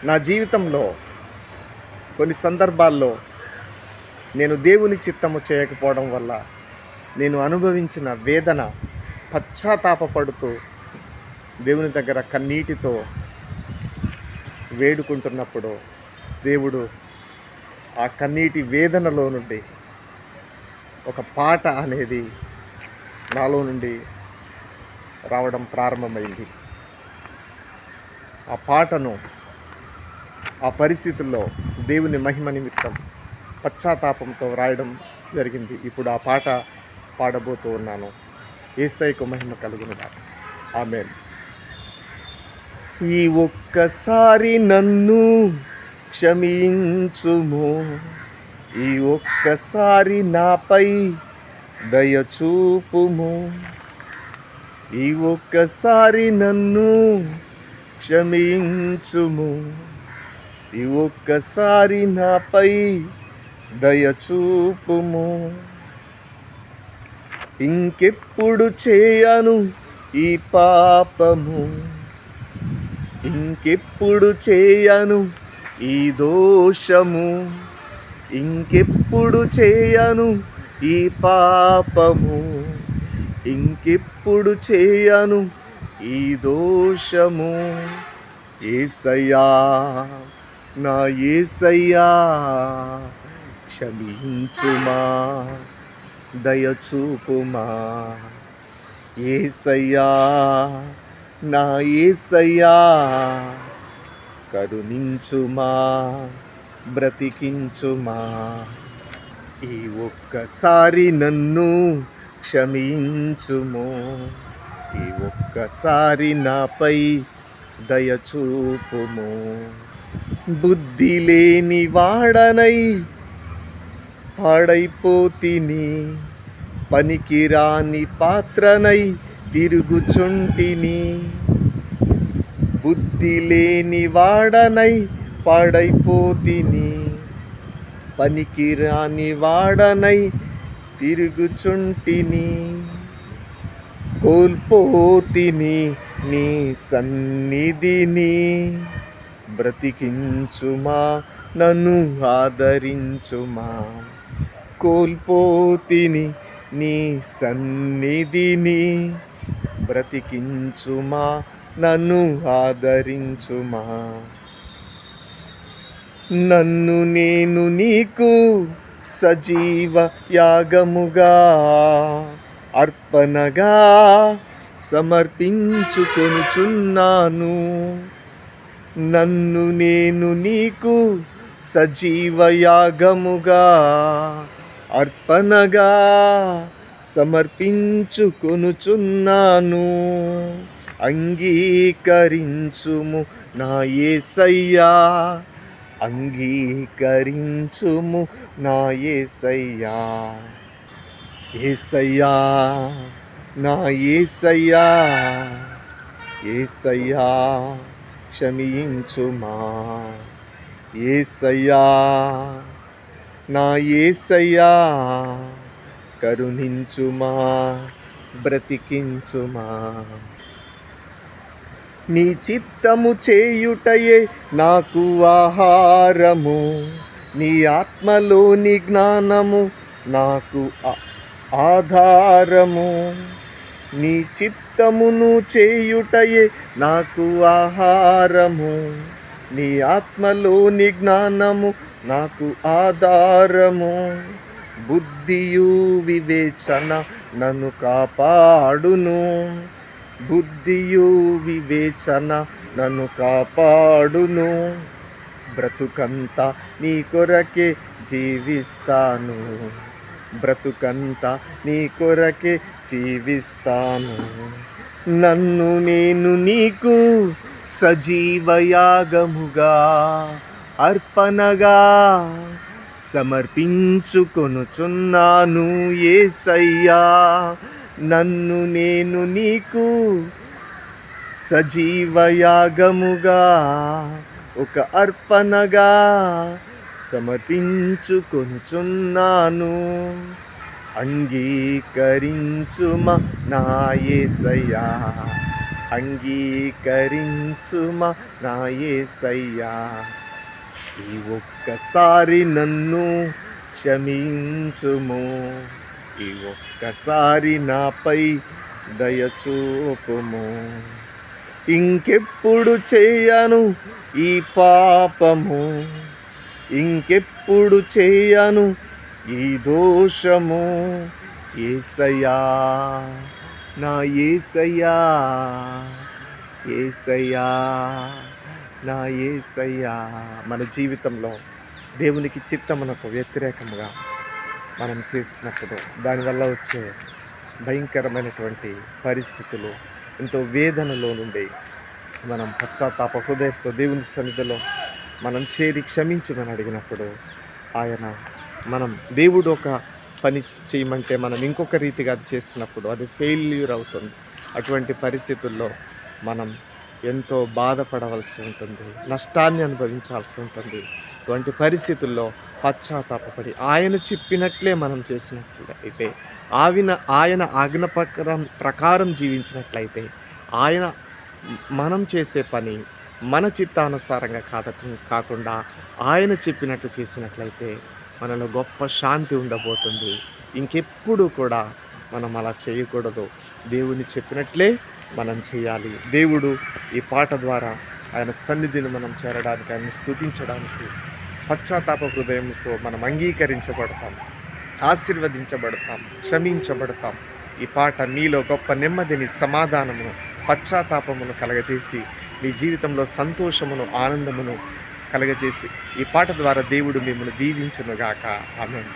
నా జీవితంలో కొన్ని సందర్భాల్లో నేను దేవుని చిత్తము చేయకపోవడం వల్ల నేను అనుభవించిన వేదన, పశ్చాత్తాపపడుతూ దేవుని దగ్గర కన్నీటితో వేడుకుంటున్నప్పుడు దేవుడు ఆ కన్నీటి వేదనలో నుండి ఒక పాట అనేది నాలో నుండి రావడం ప్రారంభమైంది. ఆ పాటను ఆ పరిస్థితుల్లో దేవుని మహిమ నిమిత్తం పశ్చాత్తాపంతో రాయడం జరిగింది. ఇప్పుడు ఆ పాట పాడబోతూ ఉన్నాను. యేసయ్యకు మహిమ కలుగునుగాక. ఆమేన్. ఈ ఒక్కసారి నన్ను క్షమించుము, ఈ ఒక్కసారి నాపై దయచూపుము, ఈ ఒక్కసారి నన్ను క్షమించుము, ఈ ఒక్కసారి నాపై దయచూపుము. ఇంకెప్పుడు చేయను ఈ పాపము, ఇంకెప్పుడు చేయను ఈ దోషము, ఇంకెప్పుడు చేయను ఈ పాపము, ఇంకెప్పుడు చేయను ఈ దోషము. యేసయ్యా, నా యేసయ్యా, క్షమించుమా, దయచూపుమా. యేసయ్యా, నా యేసయ్యా, కరుణించుమా, బ్రతికించుమా. ఈ ఒక్కసారి నన్ను క్షమించుము, ఈ ఒక్కసారి నాపై దయచూపుము. బుద్ధి లేని వాడనై పాడైపోతిని, పనికిరాని పాత్రనై తిరుగుచుంటిని. బుద్ధి లేని వాడనై పాడైపోతిని, పనికిరాని వాడనై తిరుగుచుంటిని. కోల్పోతిని నీ సన్నిధిని, బ్రతికించుమా, నన్ను ఆదరించుమా. కోల్పోతిని నీ సన్నిధిని, బ్రతికించుమా, నన్ను ఆదరించుమా. నన్ను నేను నీకు సజీవ యాగముగా, అర్పణగా సమర్పించుకొనుచున్నాను. నన్ను నేను నీకు సజీవ యాగముగా, అర్పణగా సమర్పించుకొనుచున్నాను. అంగీకరించుము నా యేసయ్యా, అంగీకరించుము నా యేసయ్యా. యేసయ్యా, నా యేసయ్యా, యేసయ్యా, క్షమించుమా. యేసయ్యా, నా యేసయ్యా, కరుణించుమా, బ్రతికించుమా. నీ చిత్తము చేయుటయే నాకు ఆహారము, నీ ఆత్మలోని జ్ఞానము నాకు ఆధారము. నీ చిత్తమును చేయుటయే నాకు ఆహారము, నీ ఆత్మలోని జ్ఞానము నాకు ఆధారము. బుద్ధియు వివేచన నన్ను కాపాడును, బుద్ధియు వివేచన నన్ను కాపాడును. బ్రతుకంతా నీ కొరకే జీవిస్తాను, బ్రతుకంతా నీ కొరకే జీవిస్తాను. నన్ను నేను నీకు సజీవయాగముగా, అర్పణగా సమర్పించుకొనుచున్నాను. యేసయ్యా, నన్ను నేను నీకు సజీవయాగముగా, ఒక అర్పణగా సమర్పించుకొనుచున్నాను. అంగీకరించుమా నా యేసయ్యా, అంగీకరించుమా నా యేసయ్యా. ఈ ఒక్కసారి నన్ను క్షమించుము, ఈ ఒక్కసారి నాపై దయచూపుము. ఇంకెప్పుడు చేయను ఈ పాపము, ఇంకెప్పుడు చేయను ఈ దోషము. యేసయ్యా, నా యేసయ్యా, యేసయ్యా, నా యేసయ్యా. మన జీవితంలో దేవునికి చిత్తమునకు వ్యతిరేకముగా మనం చేసినప్పుడు దానివల్ల వచ్చే భయంకరమైనటువంటి పరిస్థితులు, ఎంతో వేదనలో నుండి మనం పశ్చాత్తాప హృదయంతో దేవుని సన్నిధిలో మనం చేరి క్షమించమని అడిగినప్పుడు దేవుడు ఒక పని చేయమంటే మనం ఇంకొక రీతిగా అది చేసినప్పుడు అది ఫెయిల్యూర్ అవుతుంది. అటువంటి పరిస్థితుల్లో మనం ఎంతో బాధపడవలసి ఉంటుంది, నష్టాన్ని అనుభవించాల్సి ఉంటుంది. అటువంటి పరిస్థితుల్లో పశ్చాత్తాపపడి ఆయన చెప్పినట్లే మనం చేసినట్లయితే, ఆయన ఆజ్ఞ ప్రకారం జీవించినట్లయితే, మనం చేసే పని మన చిత్తానుసారంగా కాకుండా ఆయన చెప్పినట్టు చేసినట్లయితే మనలో గొప్ప శాంతి ఉండబోతుంది. ఇంకెప్పుడు కూడా మనం అలా చేయకూడదు. దేవుని చెప్పినట్లే మనం చేయాలి. దేవుడు ఈ పాట ద్వారా ఆయన సన్నిధిని మనం చేరడానికి, ఆయన స్తుతించడానికి పశ్చాత్తాప హృదయంతో మనం అంగీకరించబడతాం, ఆశీర్వదించబడతాం, క్షమించబడతాం. ఈ పాట మీలో గొప్ప నెమ్మదిని, సమాధానమును, పశ్చాత్తాపమును కలగజేసి మీ జీవితంలో సంతోషమును, ఆనందమును కలగజేసి ఈ పాట ద్వారా దేవుడు మిమ్మల్ని దీవించునుగాక. ఆమేన్.